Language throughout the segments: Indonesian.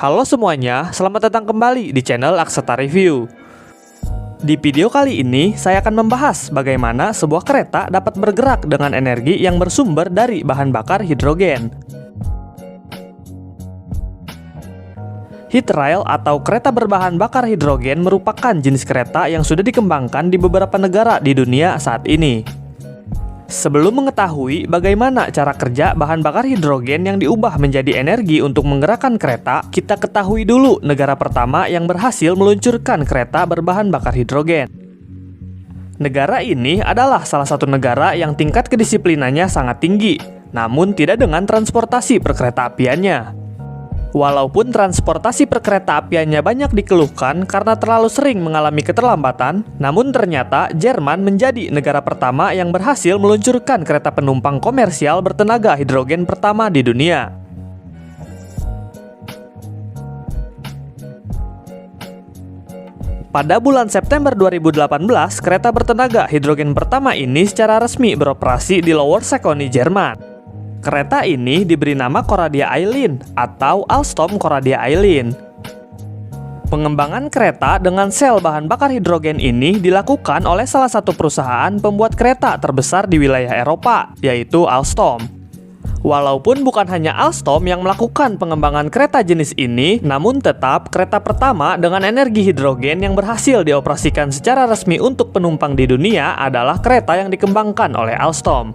Halo semuanya, selamat datang kembali di channel Aksata Review. Di video kali ini, saya akan membahas bagaimana sebuah kereta dapat bergerak dengan energi yang bersumber dari bahan bakar hidrogen. Heat rail atau kereta berbahan bakar hidrogen merupakan jenis kereta yang sudah dikembangkan di beberapa negara di dunia saat ini. Sebelum mengetahui bagaimana cara kerja bahan bakar hidrogen yang diubah menjadi energi untuk menggerakkan kereta, kita ketahui dulu negara pertama yang berhasil meluncurkan kereta berbahan bakar hidrogen. Negara ini adalah salah satu negara yang tingkat kedisiplinannya sangat tinggi, namun tidak dengan transportasi perkeretaapiannya. Walaupun transportasi perkeretaapiannya banyak dikeluhkan karena terlalu sering mengalami keterlambatan, namun ternyata Jerman menjadi negara pertama yang berhasil meluncurkan kereta penumpang komersial bertenaga hidrogen pertama di dunia. Pada bulan September 2018, kereta bertenaga hidrogen pertama ini secara resmi beroperasi di Lower Saxony, Jerman. Kereta ini diberi nama Coradia Eileen atau Alstom Coradia Eileen. Pengembangan kereta dengan sel bahan bakar hidrogen ini dilakukan oleh salah satu perusahaan pembuat kereta terbesar di wilayah Eropa, yaitu Alstom. Walaupun bukan hanya Alstom yang melakukan pengembangan kereta jenis ini, namun tetap kereta pertama dengan energi hidrogen yang berhasil dioperasikan secara resmi untuk penumpang di dunia adalah kereta yang dikembangkan oleh Alstom.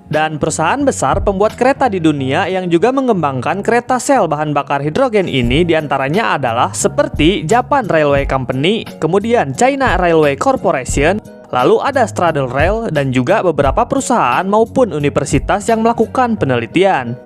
Dan perusahaan besar pembuat kereta di dunia yang juga mengembangkan kereta sel bahan bakar hidrogen ini diantaranya adalah seperti Japan Railway Company, kemudian China Railway Corporation, lalu ada Stradale Rail, dan juga beberapa perusahaan maupun universitas yang melakukan penelitian.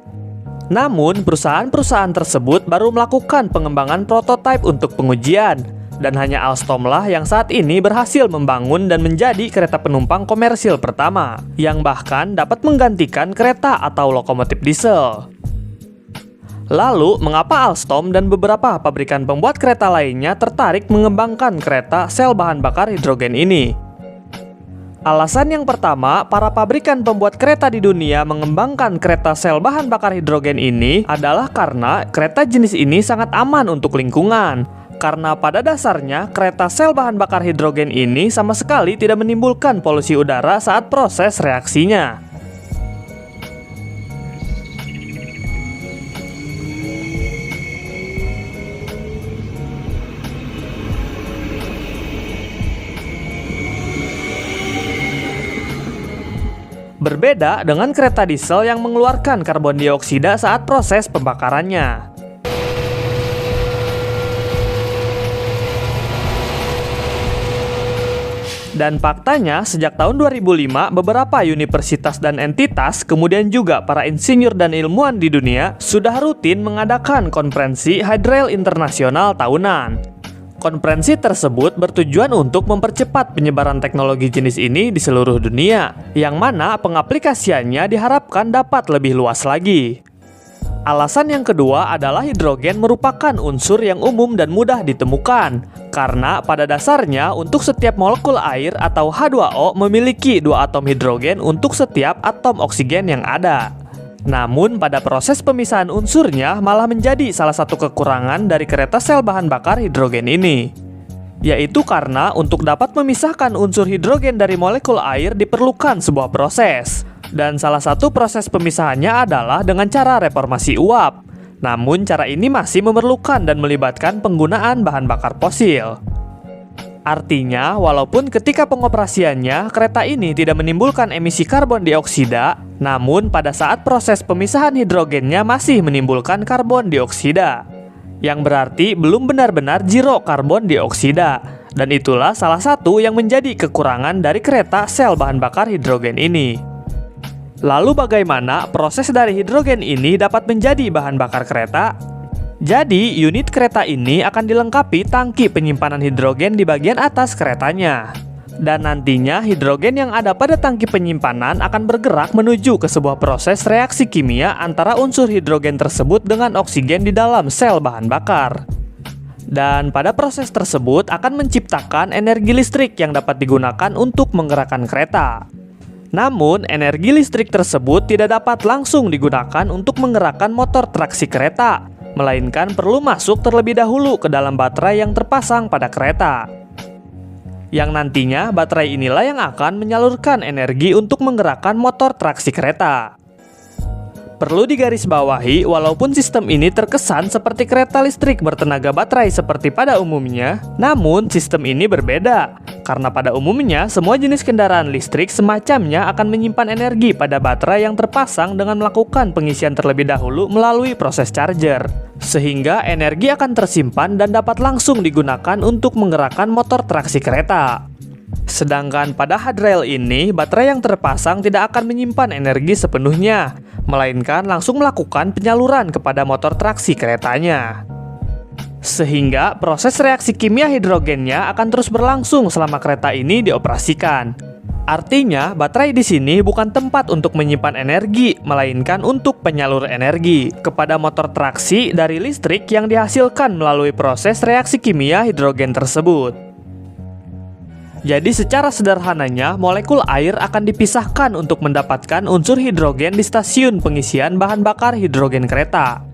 Namun, perusahaan-perusahaan tersebut baru melakukan pengembangan prototipe untuk pengujian, dan hanya Alstom lah yang saat ini berhasil membangun dan menjadi kereta penumpang komersil pertama, yang bahkan dapat menggantikan kereta atau lokomotif diesel. Lalu, mengapa Alstom dan beberapa pabrikan pembuat kereta lainnya tertarik mengembangkan kereta sel bahan bakar hidrogen ini? Alasan yang pertama, para pabrikan pembuat kereta di dunia mengembangkan kereta sel bahan bakar hidrogen ini adalah karena kereta jenis ini sangat aman untuk lingkungan. Karena pada dasarnya, kereta sel bahan bakar hidrogen ini sama sekali tidak menimbulkan polusi udara saat proses reaksinya. Berbeda dengan kereta diesel yang mengeluarkan karbon dioksida saat proses pembakarannya. Dan faktanya, sejak tahun 2005, beberapa universitas dan entitas, kemudian juga para insinyur dan ilmuwan di dunia, sudah rutin mengadakan konferensi Hydrail Internasional tahunan. Konferensi tersebut bertujuan untuk mempercepat penyebaran teknologi jenis ini di seluruh dunia, yang mana pengaplikasiannya diharapkan dapat lebih luas lagi. Alasan yang kedua adalah hidrogen merupakan unsur yang umum dan mudah ditemukan, karena pada dasarnya untuk setiap molekul air atau H2O memiliki dua atom hidrogen untuk setiap atom oksigen yang ada. Namun pada proses pemisahan unsurnya malah menjadi salah satu kekurangan dari kereta sel bahan bakar hidrogen ini. Yaitu karena untuk dapat memisahkan unsur hidrogen dari molekul air diperlukan sebuah proses. Dan salah satu proses pemisahannya adalah dengan cara reformasi uap. Namun cara ini masih memerlukan dan melibatkan penggunaan bahan bakar fosil. Artinya, walaupun ketika pengoperasiannya kereta ini tidak menimbulkan emisi karbon dioksida, namun pada saat proses pemisahan hidrogennya masih menimbulkan karbon dioksida. Yang berarti belum benar-benar zero karbon dioksida. Dan itulah salah satu yang menjadi kekurangan dari kereta sel bahan bakar hidrogen ini. Lalu bagaimana proses dari hidrogen ini dapat menjadi bahan bakar kereta? Jadi, unit kereta ini akan dilengkapi tangki penyimpanan hidrogen di bagian atas keretanya. Dan nantinya hidrogen yang ada pada tangki penyimpanan akan bergerak menuju ke sebuah proses reaksi kimia antara unsur hidrogen tersebut dengan oksigen di dalam sel bahan bakar. Dan pada proses tersebut akan menciptakan energi listrik yang dapat digunakan untuk menggerakkan kereta. Namun, energi listrik tersebut tidak dapat langsung digunakan untuk menggerakkan motor traksi kereta, melainkan perlu masuk terlebih dahulu ke dalam baterai yang terpasang pada kereta. Yang nantinya baterai inilah yang akan menyalurkan energi untuk menggerakkan motor traksi kereta. Perlu digarisbawahi, walaupun sistem ini terkesan seperti kereta listrik bertenaga baterai seperti pada umumnya, namun sistem ini berbeda. Karena pada umumnya, semua jenis kendaraan listrik semacamnya akan menyimpan energi pada baterai yang terpasang dengan melakukan pengisian terlebih dahulu melalui proses charger. Sehingga energi akan tersimpan dan dapat langsung digunakan untuk menggerakkan motor traksi kereta. Sedangkan pada hadrail ini, baterai yang terpasang tidak akan menyimpan energi sepenuhnya, melainkan langsung melakukan penyaluran kepada motor traksi keretanya. Sehingga proses reaksi kimia hidrogennya akan terus berlangsung selama kereta ini dioperasikan. Artinya, baterai di sini bukan tempat untuk menyimpan energi, melainkan untuk penyalur energi kepada motor traksi dari listrik yang dihasilkan melalui proses reaksi kimia hidrogen tersebut. Jadi secara sederhananya, molekul air akan dipisahkan untuk mendapatkan unsur hidrogen di stasiun pengisian bahan bakar hidrogen kereta.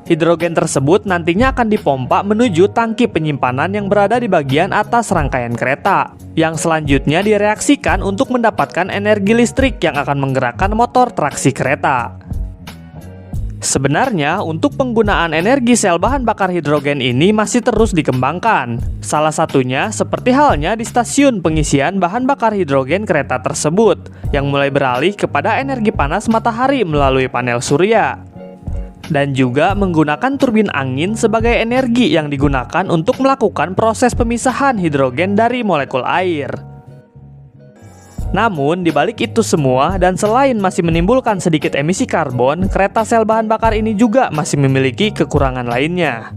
Hidrogen tersebut nantinya akan dipompa menuju tangki penyimpanan yang berada di bagian atas rangkaian kereta, yang selanjutnya direaksikan untuk mendapatkan energi listrik yang akan menggerakkan motor traksi kereta. Sebenarnya, untuk penggunaan energi sel bahan bakar hidrogen ini masih terus dikembangkan. Salah satunya seperti halnya di stasiun pengisian bahan bakar hidrogen kereta tersebut, yang mulai beralih kepada energi panas matahari melalui panel surya. Dan juga menggunakan turbin angin sebagai energi yang digunakan untuk melakukan proses pemisahan hidrogen dari molekul air. Namun, dibalik itu semua dan selain masih menimbulkan sedikit emisi karbon, kereta sel bahan bakar ini juga masih memiliki kekurangan lainnya.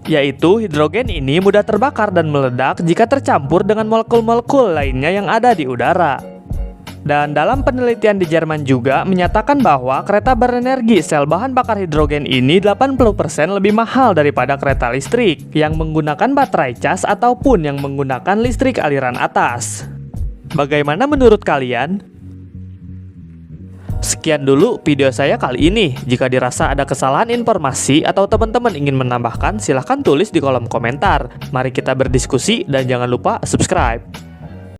Yaitu, hidrogen ini mudah terbakar dan meledak jika tercampur dengan molekul-molekul lainnya yang ada di udara. Dan dalam penelitian di Jerman juga menyatakan bahwa kereta berenergi sel bahan bakar hidrogen ini 80% lebih mahal daripada kereta listrik yang menggunakan baterai cas ataupun yang menggunakan listrik aliran atas. Bagaimana menurut kalian? Sekian dulu video saya kali ini. Jika dirasa ada kesalahan informasi atau teman-teman ingin menambahkan, silahkan tulis di kolom komentar. Mari kita berdiskusi dan jangan lupa subscribe.